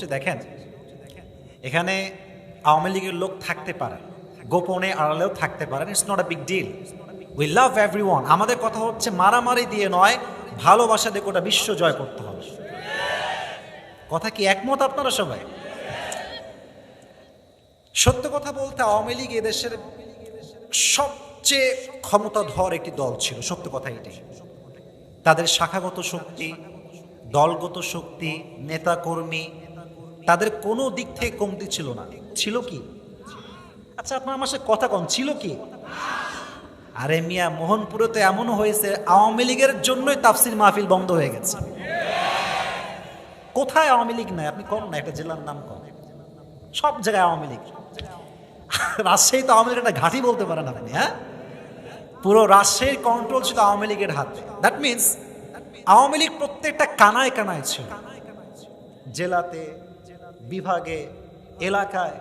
হচ্ছে দেখেন, এখানে আওয়ামী লীগের লোক থাকতে পারে, গোপনে আড়ালেও থাকতে পারেন, it's not a big deal. We love everyone. আমাদের কথা হচ্ছে মারামারি দিয়ে নয়, ভালোবাসা দিয়ে গোটা বিশ্ব জয় করতে হবে। কথা কি একমত আপনারা সবাই? সত্য কথা বলতে আওয়ামী লীগ এদেশের সবচেয়ে ক্ষমতাধর একটি দল ছিল, সত্য কথা এটাই। তাদের শাখাগত শক্তি, দলগত শক্তি, নেতাকর্মী, তাদের কোনো দিক থেকে কমতি ছিল না। ছিল কি? আচ্ছা আপনার আমার সাথে কথা কন, ছিল কি? আরে মিয়া, মোহনপুরে তো এমনও হয়েছে আওয়ামী লীগের জন্যই তাফসির মাহফিল বন্ধ হয়ে গেছে। কোথায় আওয়ামী লীগ নাই? আপনি কম না, একটা জেলার নাম কম, সব জায়গায় আওয়ামী লীগ। রাজশাহী তো আওয়ামী লীগের একটা ঘাঁটি বলতে পারেন আপনি। হ্যাঁ, পুরো রাজশাহীর কন্ট্রোল ছিল আওয়ামী লীগের হাতে। দ্যাট মিনস আওয়ামী লীগ প্রত্যেকটা কানায় কানায় ছিল, জেলাতে, বিভাগে, এলাকায়।